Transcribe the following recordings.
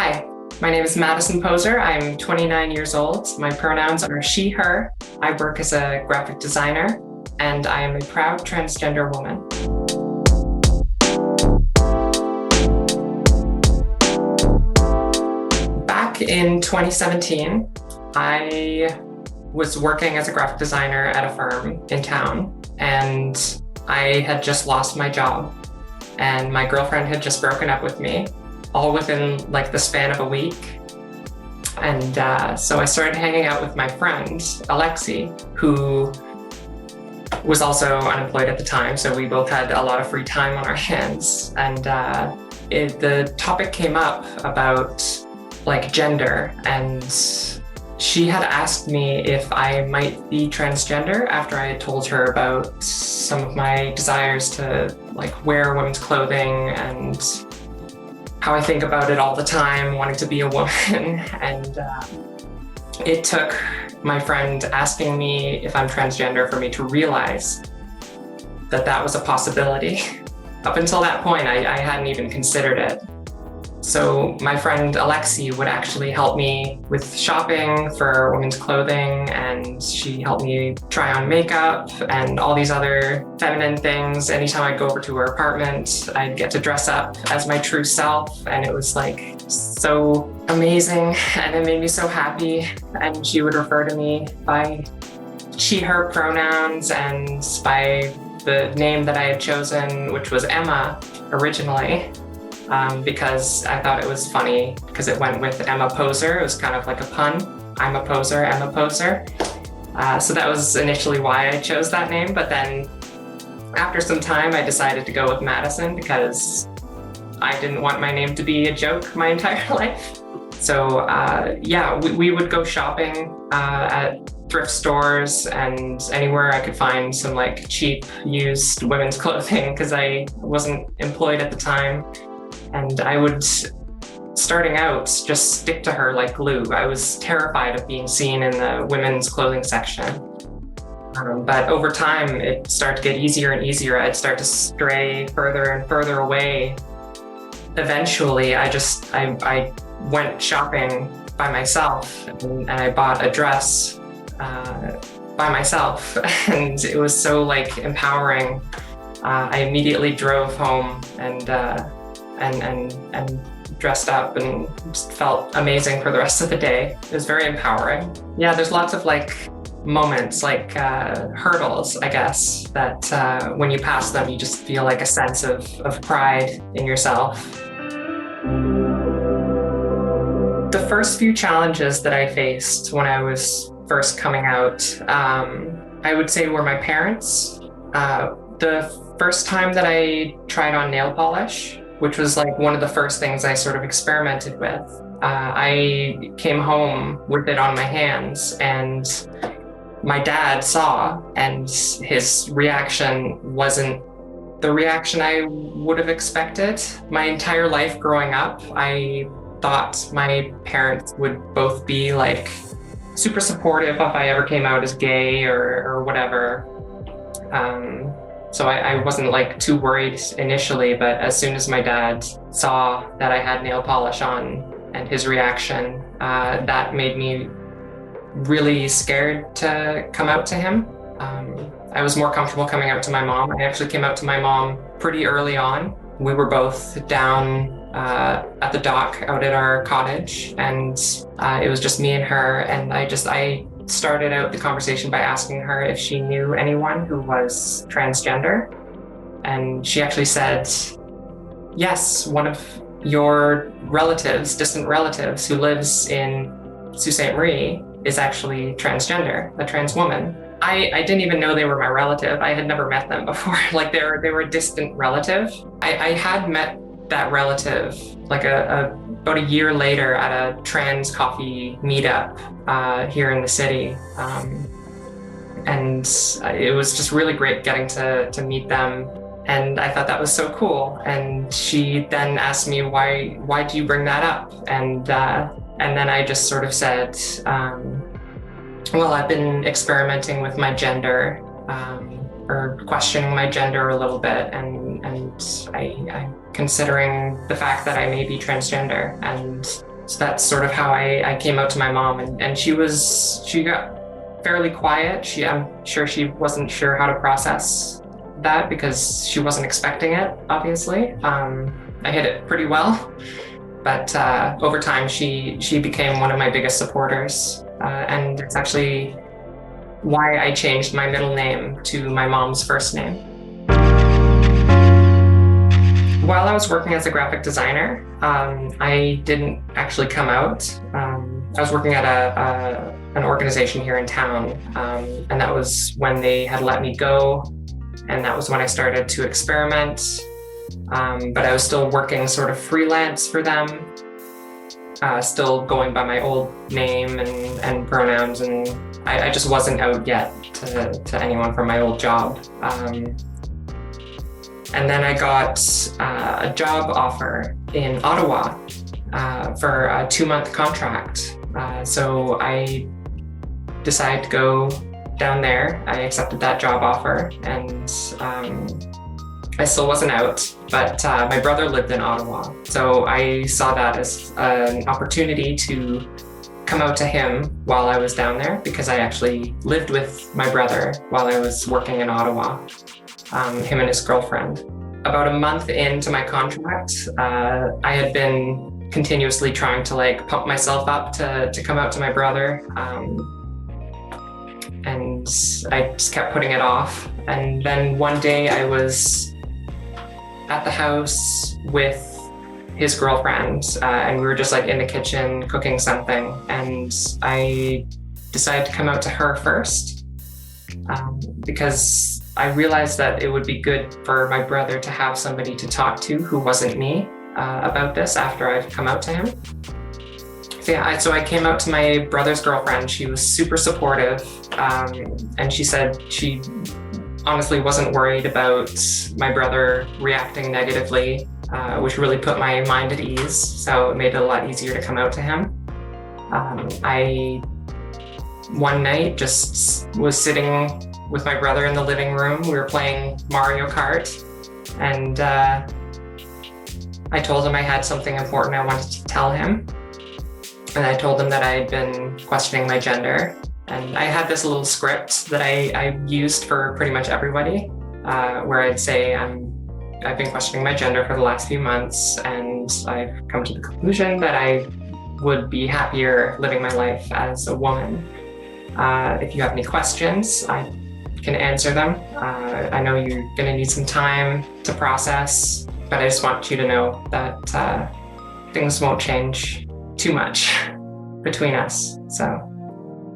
Hi, my name is Madison Poser. I'm 29 years old. My pronouns are she, her. I work as a graphic designer, and I am a proud transgender woman. Back in 2017, I was working as a graphic designer at a firm in town, and I had just lost my job, and my girlfriend had just broken up with me, all within like the span of a week. And so I started hanging out with my friend, Alexi, who was also unemployed at the time. So we both had a lot of free time on our hands. And the topic came up about like gender, and she had asked me if I might be transgender after I had told her about some of my desires to like wear women's clothing and how I think about it all the time, wanting to be a woman. And it took my friend asking me if I'm transgender for me to realize that that was a possibility. Up until that point, I hadn't even considered it. So my friend Alexi would actually help me with shopping for women's clothing, and she helped me try on makeup and all these other feminine things. Anytime I'd go over to her apartment, I'd get to dress up as my true self, and it was like so amazing, and it made me so happy. And she would refer to me by she, her pronouns, and by the name that I had chosen, which was Emma originally. Because I thought it was funny because it went with Emma Poser. It was kind of like a pun. I'm a poser, Emma Poser. So that was initially why I chose that name. But then after some time, I decided to go with Madison because I didn't want my name to be a joke my entire life. So we would go shopping at thrift stores and anywhere I could find some like cheap used women's clothing because I wasn't employed at the time. And I would, starting out, just stick to her like glue. I was terrified of being seen in the women's clothing section. But over time, it started to get easier and easier. I'd start to stray further and further away. Eventually, I went shopping by myself, and I bought a dress by myself. And it was so like empowering. I immediately drove home and dressed up and just felt amazing for the rest of the day. It was very empowering. Yeah, there's lots of like moments, like hurdles, I guess, that when you pass them, you just feel like a sense of pride in yourself. The first few challenges that I faced when I was first coming out, I would say were my parents. The first time that I tried on nail polish, which was like one of the first things I sort of experimented with. I came home with it on my hands, and my dad saw, and his reaction wasn't the reaction I would have expected. My entire life growing up, I thought my parents would both be like super supportive if I ever came out as gay or whatever. So I wasn't like too worried initially, but as soon as my dad saw that I had nail polish on and his reaction, that made me really scared to come out to him. I was more comfortable coming out to my mom. I actually came out to my mom pretty early on. We were both down at the dock out at our cottage, and it was just me and her, and I started out the conversation by asking her if she knew anyone who was transgender. And she actually said, yes, one of your relatives, distant relatives who lives in Sault Ste. Marie is actually transgender, a trans woman. I didn't even know they were my relative. I had never met them before. Like they were a distant relative. I had met that relative like about a year later at a trans coffee meetup here in the city. And it was just really great getting to meet them. And I thought that was so cool. And she then asked me, why do you bring that up? And then I just sort of said, well, I've been experimenting with my gender, or questioning my gender a little bit, and I'm considering the fact that I may be transgender. And So that's sort of how I came out to my mom, and she got fairly quiet. I'm sure she wasn't sure how to process that because she wasn't expecting it, obviously. I hid it pretty well, but over time she became one of my biggest supporters, and it's actually why I changed my middle name to my mom's first name. While I was working as a graphic designer, I didn't actually come out. I was working at an organization here in town, and that was when they had let me go, and that was when I started to experiment. But I was still working sort of freelance for them, still going by my old name and pronouns, and I just wasn't out yet to anyone from my old job. And then I got a job offer in Ottawa for a 2-month contract. So I decided to go down there. I accepted that job offer, and I still wasn't out, but my brother lived in Ottawa. So I saw that as an opportunity to come out to him while I was down there, because I actually lived with my brother while I was working in Ottawa. Him and his girlfriend. About a month into my contract, I had been continuously trying to pump myself up to come out to my brother. And I just kept putting it off. And then one day I was at the house with his girlfriend, and we were just in the kitchen cooking something. And I decided to come out to her first, because I realized that it would be good for my brother to have somebody to talk to who wasn't me about this after I've come out to him. So I came out to my brother's girlfriend. She was super supportive, and she said she honestly wasn't worried about my brother reacting negatively, which really put my mind at ease. So it made it a lot easier to come out to him. I one night just was sitting with my brother in the living room. We were playing Mario Kart, and I told him I had something important I wanted to tell him. And I told him that I had been questioning my gender. And I had this little script that I used for pretty much everybody, where I'd say I've been questioning my gender for the last few months, and I've come to the conclusion that I would be happier living my life as a woman. If you have any questions, I can answer them. I know you're gonna need some time to process, but I just want you to know that things won't change too much between us. So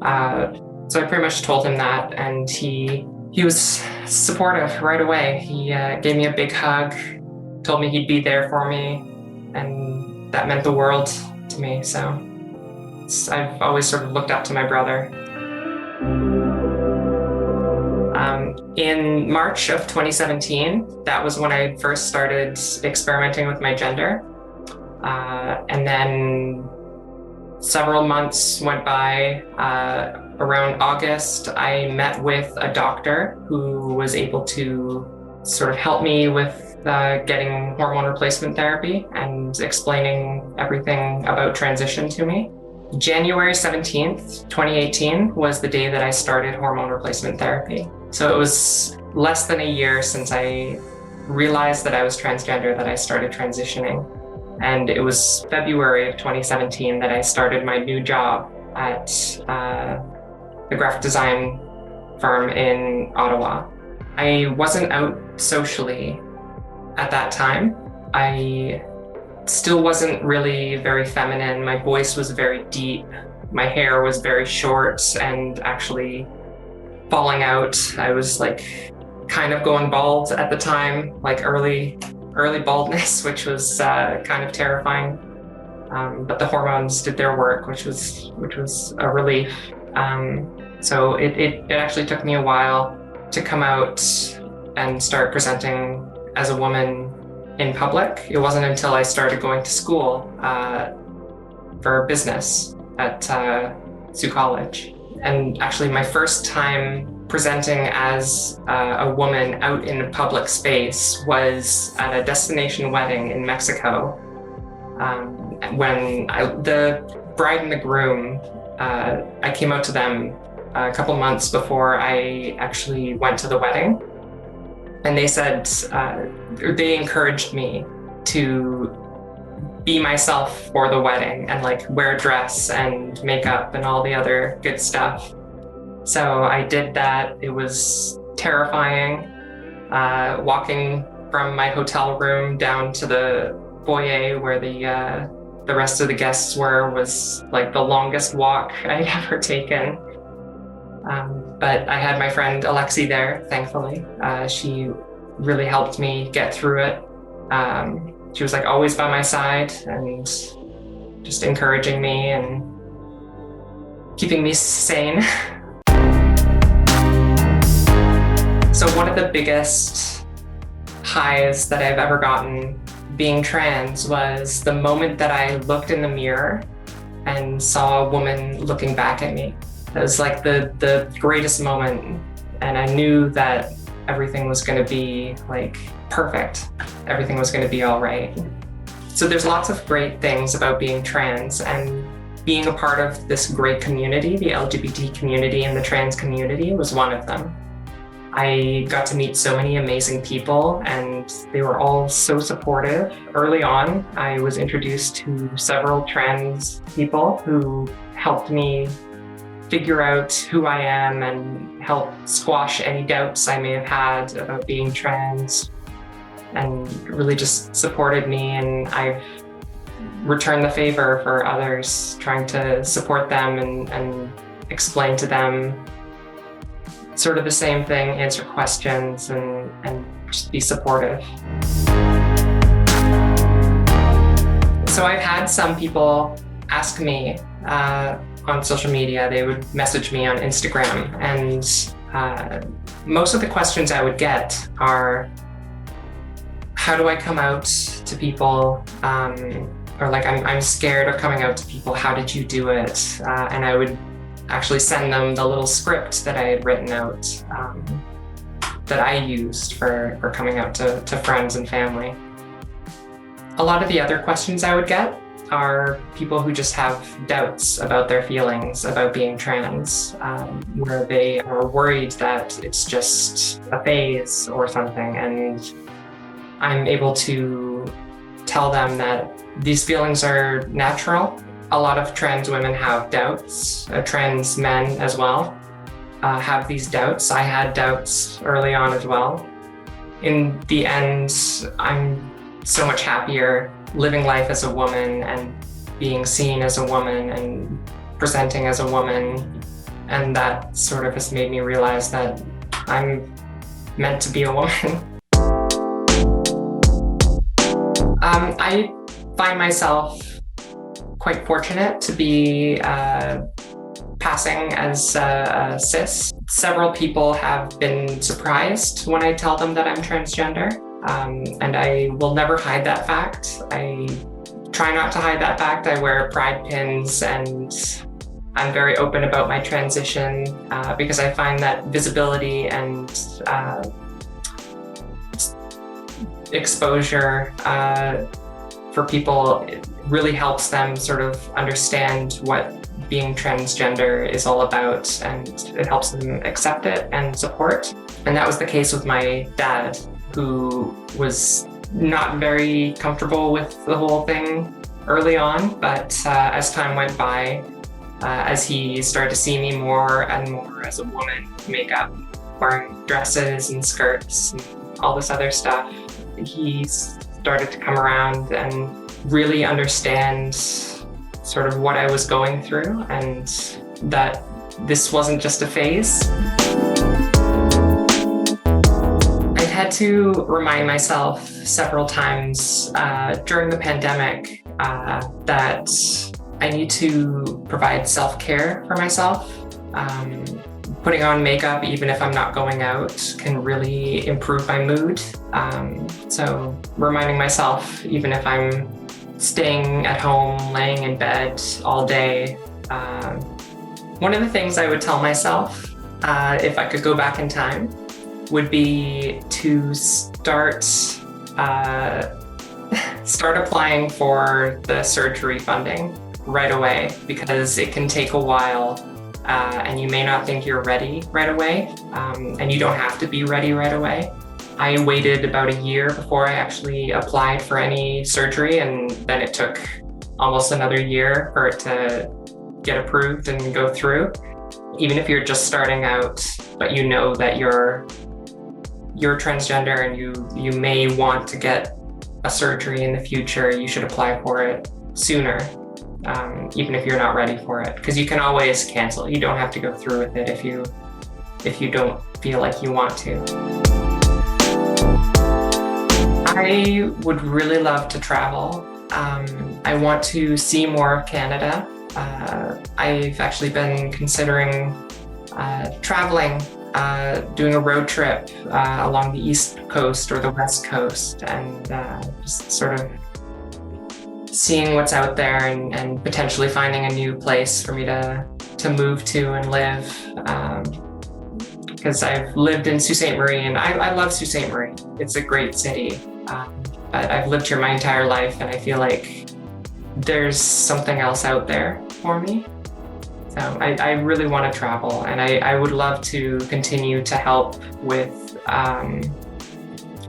I pretty much told him that, and he was supportive right away. He gave me a big hug, told me he'd be there for me, and that meant the world to me. So I've always sort of looked up to my brother. In March of 2017, that was when I first started experimenting with my gender. And then several months went by. Around August, I met with a doctor who was able to sort of help me with getting hormone replacement therapy and explaining everything about transition to me. January 17th, 2018 was the day that I started hormone replacement therapy. So it was less than a year since I realized that I was transgender that I started transitioning. And it was February of 2017 that I started my new job at the graphic design firm in Ottawa. I wasn't out socially at that time. I still wasn't really very feminine. My voice was very deep. My hair was very short and actually falling out. I was kind of going bald at the time, early baldness, which was kind of terrifying. But the hormones did their work, which was a relief. So it actually took me a while to come out and start presenting as a woman in public. It wasn't until I started going to school for business at Sault College. And actually my first time presenting as a woman out in a public space was at a destination wedding in Mexico. the bride and the groom, I came out to them a couple months before I actually went to the wedding. And they said, they encouraged me to be myself for the wedding and like wear a dress and makeup and all the other good stuff. So I did that. It was terrifying, walking from my hotel room down to the foyer where the rest of the guests were was like the longest walk I'd ever taken. But I had my friend Alexi there, thankfully. She really helped me get through it. She was like always by my side and just encouraging me and keeping me sane. So one of the biggest highs that I've ever gotten being trans was the moment that I looked in the mirror and saw a woman looking back at me. It was like the greatest moment, and I knew that everything was going to be like perfect. Everything was going to be all right. So there's lots of great things about being trans, and being a part of this great community, the LGBT community and the trans community, was one of them. I got to meet so many amazing people, and they were all so supportive. Early on, I was introduced to several trans people who helped me figure out who I am and help squash any doubts I may have had about being trans, and really just supported me. And I've returned the favor for others, trying to support them and explain to them sort of the same thing, answer questions and just be supportive. So I've had some people ask me on social media. They would message me on Instagram, and most of the questions I would get are, how do I come out to people? Or like, I'm scared of coming out to people. How did you do it? And I would actually send them the little script that I had written out that I used for coming out to friends and family. A lot of the other questions I would get are people who just have doubts about their feelings about being trans, where they are worried that it's just a phase or something. And I'm able to tell them that these feelings are natural. A lot of trans women have doubts, trans men as well have these doubts. I had doubts early on as well. In the end, I'm so much happier living life as a woman and being seen as a woman and presenting as a woman. And that sort of has made me realize that I'm meant to be a woman. I find myself quite fortunate to be passing as cis. Several people have been surprised when I tell them that I'm transgender, and I will never hide that fact. I try not to hide that fact. I wear pride pins, and I'm very open about my transition because I find that visibility and exposure for people, it really helps them sort of understand what being transgender is all about, and it helps them accept it and support. And that was the case with my dad, who was not very comfortable with the whole thing early on, but as time went by, as he started to see me more and more as a woman with makeup, wearing dresses and skirts and all this other stuff, he started to come around and really understand sort of what I was going through, and that this wasn't just a phase. I had to remind myself several times during the pandemic that I need to provide self-care for myself. Putting on makeup, even if I'm not going out, can really improve my mood. So reminding myself, even if I'm staying at home, laying in bed all day, one of the things I would tell myself, if I could go back in time, would be to start Start applying for the surgery funding right away because it can take a while, and you may not think you're ready right away, and you don't have to be ready right away. I waited about a year before I actually applied for any surgery, and then it took almost another year for it to get approved and go through. Even if you're just starting out, but you know that you're transgender and you may want to get a surgery in the future, you should apply for it sooner, even if you're not ready for it, because you can always cancel. You don't have to go through with it if you don't feel like you want to. I would really love to travel. I want to see more of Canada. I've actually been considering traveling, doing a road trip along the East Coast or the West Coast, and just sort of seeing what's out there and potentially finding a new place for me to move to and live. Because I've lived in Sault Ste. Marie, and I love Sault Ste. Marie. It's a great city. But I've lived here my entire life, and I feel like there's something else out there for me. So I really want to travel, and I would love to continue to help with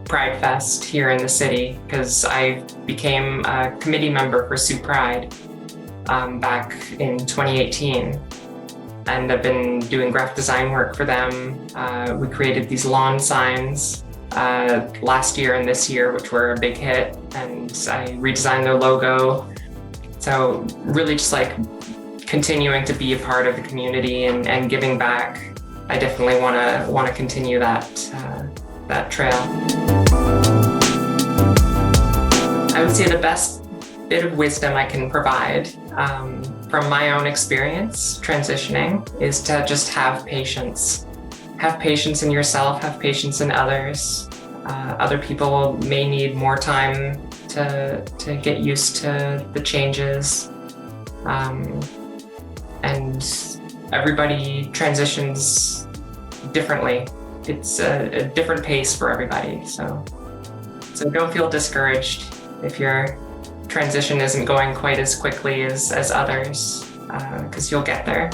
Pride Fest here in the city, because I became a committee member for Soo Pride back in 2018. And I've been doing graphic design work for them. We created these lawn signs last year and this year, which were a big hit, and I redesigned their logo. So really just like continuing to be a part of the community and giving back. I definitely want to continue that trail. I would say the best bit of wisdom I can provide from my own experience transitioning is to just have patience. Have patience in yourself, have patience in others. Other people may need more time to get used to the changes. And everybody transitions differently. It's a different pace for everybody. So don't feel discouraged if your transition isn't going quite as quickly as others, because you'll get there.